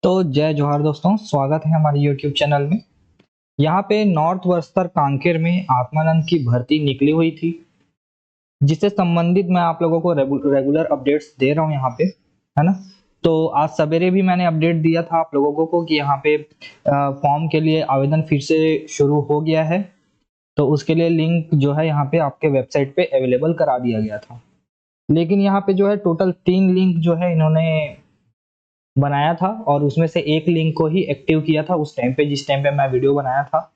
तो जय जोहार दोस्तों, स्वागत है हमारे YouTube चैनल में। यहाँ पे नॉर्थ बस्तर कांकेर में आत्मानंद की भर्ती निकली हुई थी, जिससे संबंधित मैं आप लोगों को रेगुलर अपडेट्स दे रहा हूँ यहाँ पे, है ना। तो आज सवेरे भी मैंने अपडेट दिया था आप लोगों को कि यहाँ पे फॉर्म के लिए आवेदन फिर से शुरू हो गया है। तो उसके लिए लिंक जो है यहाँ पे आपके वेबसाइट पे अवेलेबल करा दिया गया था। लेकिन यहाँ पे जो है टोटल 3 लिंक जो है इन्होंने बनाया था और उसमें से एक लिंक को ही एक्टिव किया था उस टाइम पे, जिस टाइम पे मैं वीडियो बनाया था।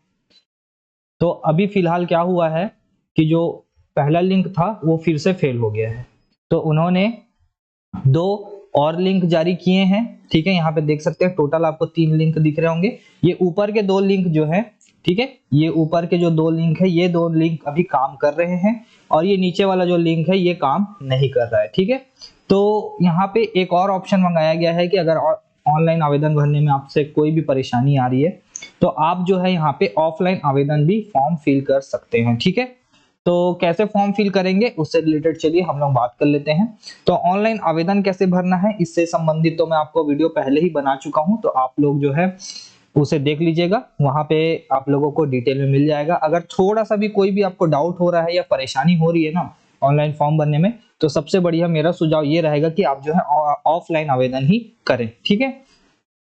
तो अभी फिलहाल क्या हुआ है कि जो पहला लिंक था वो फिर से फेल हो गया है। तो उन्होंने 2 और लिंक जारी किए हैं, ठीक है। यहाँ पे देख सकते हैं टोटल आपको 3 लिंक दिख रहे होंगे। ये ऊपर के 2 लिंक जो है, ठीक है, ये ऊपर के जो 2 लिंक है, ये 2 लिंक अभी काम कर रहे हैं और ये नीचे वाला जो लिंक है ये काम नहीं कर रहा है, ठीक है। तो यहाँ पे एक और ऑप्शन मंगाया गया है कि अगर ऑनलाइन आवेदन भरने में आपसे कोई भी परेशानी आ रही है तो आप जो है यहाँ पे ऑफलाइन आवेदन भी फॉर्म फिल कर सकते हैं, ठीक है। तो कैसे फॉर्म फिल करेंगे उससे रिलेटेड चलिए हम लोग बात कर लेते हैं। तो ऑनलाइन आवेदन कैसे भरना है इससे संबंधित तो मैं आपको वीडियो पहले ही बना चुका हूं, तो आप लोग जो है उसे देख लीजिएगा, वहां पे आप लोगों को डिटेल में मिल जाएगा। अगर थोड़ा सा भी कोई भी आपको डाउट हो रहा है या परेशानी हो रही है ना ऑनलाइन फॉर्म भरने में, तो सबसे बढ़िया मेरा सुझाव ये रहेगा कि आप जो है ऑफलाइन आवेदन ही करें, ठीक है।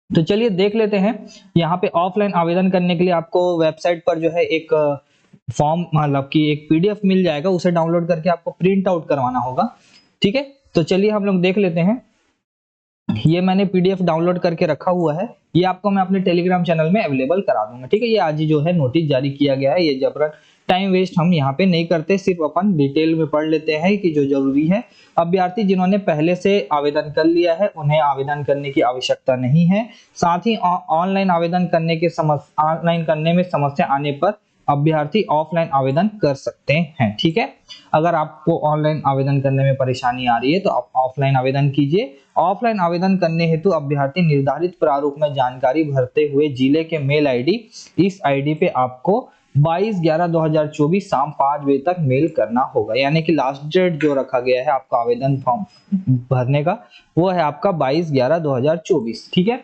तो चलिए देख लेते हैं। यहाँ पे ऑफलाइन आवेदन करने के लिए आपको वेबसाइट पर जो है एक फॉर्म, मतलब कि एक पीडीएफ मिल जाएगा, उसे डाउनलोड करके आपको प्रिंट आउट करवाना होगा, ठीक है। तो चलिए हम लोग देख लेते हैं। ये मैंने पीडीएफ डाउनलोड करके रखा हुआ है, ये आपको मैं अपने टेलीग्राम चैनल में अवेलेबल करा दूंगा, ठीक है। ये आज ही जो है नोटिस जारी किया गया है, ये जबरन टाइम वेस्ट हम यहाँ पे नहीं करते, सिर्फ अपन डिटेल में पढ़ लेते हैं कि जो जरूरी है। अभ्यर्थी जिन्होंने पहले से आवेदन कर लिया है उन्हें आवेदन करने की आवश्यकता नहीं है। साथ ही ऑनलाइन आवेदन करने में समस्या आने पर अभ्यर्थी ऑफलाइन आवेदन कर सकते हैं, ठीक है। अगर आपको ऑनलाइन आवेदन करने में परेशानी आ रही है तो आप ऑफलाइन आवेदन कीजिए। ऑफलाइन आवेदन करने हेतु अभ्यर्थी निर्धारित प्रारूप में जानकारी भरते हुए जिले के मेल आईडी, इस आईडी पे आपको 22/11/2024 शाम 5 बजे तक मेल करना होगा। यानी कि लास्ट डेट जो रखा गया है आपका आवेदन फॉर्म भरने का वो है आपका 22/11/2024, ठीक है।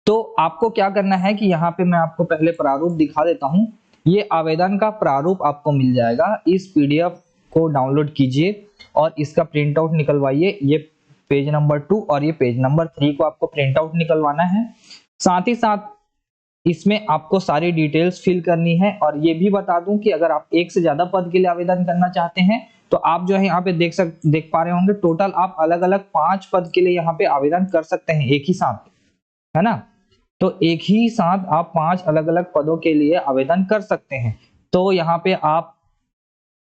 तो आपको क्या करना है कि यहाँ पे मैं आपको पहले प्रारूप दिखा देता हूँ। ये आवेदन का प्रारूप आपको मिल जाएगा, इस पीडीएफ को डाउनलोड कीजिए और इसका प्रिंट आउट निकलवाइए। ये पेज नंबर 2 और ये पेज नंबर 3 को आपको प्रिंट आउट निकलवाना है। साथ ही साथ इसमें आपको सारी डिटेल्स फिल करनी है। और ये भी बता दूं कि अगर आप एक से ज्यादा पद के लिए आवेदन करना चाहते हैं तो आप जो है यहाँ पे देख पा रहे होंगे टोटल आप अलग अलग 5 पद के लिए यहाँ पे आवेदन कर सकते हैं एक ही साथ, है ना। तो एक ही साथ आप 5 अलग अलग पदों के लिए आवेदन कर सकते हैं। तो यहाँ पे आप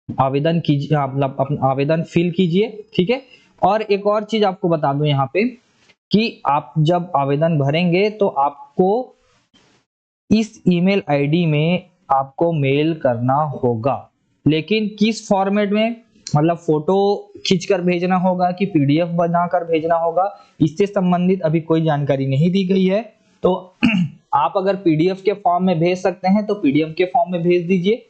आवेदन कीजिए, मतलब अपना आवेदन फिल कीजिए, ठीक है। और एक और चीज आपको बता दूं यहाँ पे कि आप जब आवेदन भरेंगे तो आपको इस ईमेल आईडी में आपको मेल करना होगा। लेकिन किस फॉर्मेट में, मतलब फोटो खींचकर भेजना होगा कि पीडीएफ बनाकर भेजना होगा, इससे संबंधित अभी कोई जानकारी नहीं दी गई है। तो आप अगर पीडीएफ के फॉर्म में भेज सकते हैं तो पीडीएफ के फॉर्म में भेज दीजिए,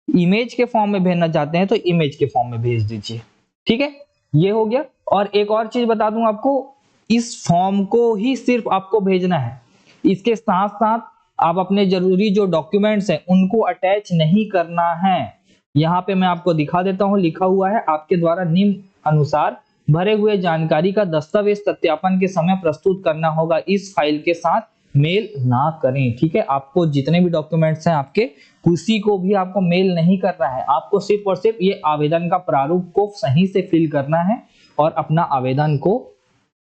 इमेज के फॉर्म में भेजना चाहते हैं तो इमेज के फॉर्म में भेज दीजिए, ठीक है। ये हो गया। और एक और चीज बता दूं आपको, इस फॉर्म को ही सिर्फ आपको भेजना है, इसके साथ साथ आप अपने जरूरी जो डॉक्यूमेंट्स हैं उनको अटैच नहीं करना है। यहाँ पे मैं आपको दिखा देता हूँ, लिखा हुआ है आपके द्वारा निम्न अनुसार भरे हुए जानकारी का दस्तावेज सत्यापन के समय प्रस्तुत करना होगा, इस फाइल के साथ मेल ना करें, ठीक है। आपको जितने भी डॉक्यूमेंट्स हैं आपके, किसी को भी आपको मेल नहीं करना है, आपको सिर्फ और सिर्फ ये आवेदन का प्रारूप को सही से फिल करना है और अपना आवेदन को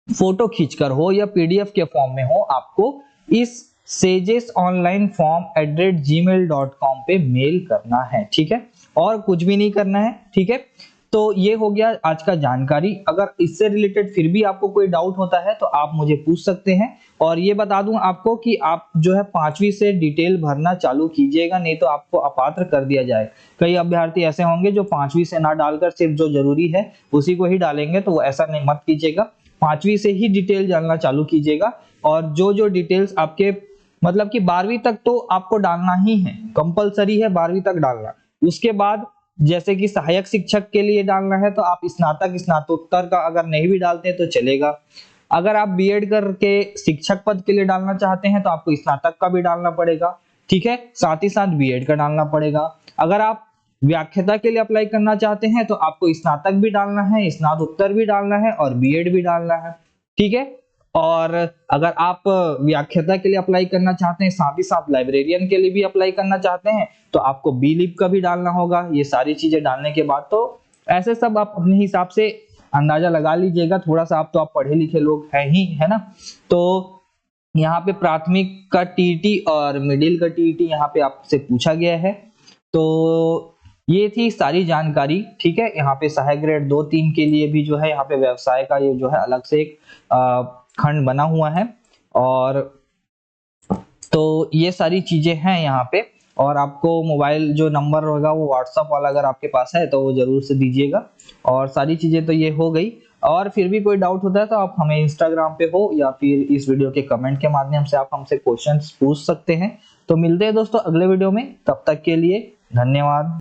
फोटो खींचकर हो या पीडीएफ के फॉर्म में हो, आपको इस sajesonlineform@gmail.com पे मेल करना है, ठीक है। और कुछ भी नहीं करना है, ठीक है। तो ये हो गया आज का जानकारी। अगर इससे रिलेटेड फिर भी आपको कोई डाउट होता है तो आप मुझे पूछ सकते हैं। और ये बता दूं आपको कि आप जो है 5वीं से डिटेल भरना चालू कीजिएगा, नहीं तो आपको अपात्र कर दिया जाए। कई अभ्यर्थी ऐसे होंगे जो 5वीं से ना डालकर सिर्फ जो जरूरी है उसी को ही डालेंगे, तो ऐसा नहीं मत कीजिएगा। 5वीं से ही डिटेल डालना चालू कीजिएगा। और जो डिटेल्स आपके, मतलब कि 12वीं तक तो आपको डालना ही है, कंपलसरी है 12वीं तक डालना। उसके बाद जैसे कि सहायक शिक्षक के लिए डालना है तो आप स्नातक स्नातकोत्तर का अगर नहीं भी डालते तो चलेगा। अगर आप बीएड करके शिक्षक पद के लिए डालना चाहते हैं तो आपको स्नातक का भी डालना पड़ेगा, ठीक है, साथ ही साथ बीएड का डालना पड़ेगा। अगर आप व्याख्याता के लिए अप्लाई करना चाहते हैं तो आपको स्नातक भी डालना है, स्नातकोत्तर भी डालना है और बीएड भी डालना है, ठीक है। और अगर आप व्याख्याता के लिए अप्लाई करना चाहते हैं, साथ ही साथ लाइब्रेरियन के लिए भी अप्लाई करना चाहते हैं, तो आपको बी लिप का भी डालना होगा। ये सारी चीजें डालने के बाद तो ऐसे सब आप अपने हिसाब से अंदाजा लगा लीजिएगा, थोड़ा सा आप तो आप पढ़े लिखे लोग हैं ही, है ना। तो यहाँ पे प्राथमिक का टीटी और मिडिल का टीटी यहाँ पे आपसे पूछा गया है। तो ये थी सारी जानकारी, ठीक है। यहाँ पे सहायक ग्रेड 2-3 के लिए भी जो है यहाँ पे व्यवसाय का ये जो है अलग से एक खंड बना हुआ है। और तो ये सारी चीजें हैं यहाँ पे। और आपको मोबाइल जो नंबर होगा वो व्हाट्सएप वाला अगर आपके पास है तो वो जरूर से दीजिएगा। और सारी चीजें तो ये हो गई, और फिर भी कोई डाउट होता है तो आप हमें इंस्टाग्राम पे हो या फिर इस वीडियो के कमेंट के माध्यम से आप हमसे क्वेश्चंस पूछ सकते हैं। तो मिलते हैं दोस्तों अगले वीडियो में, तब तक के लिए धन्यवाद।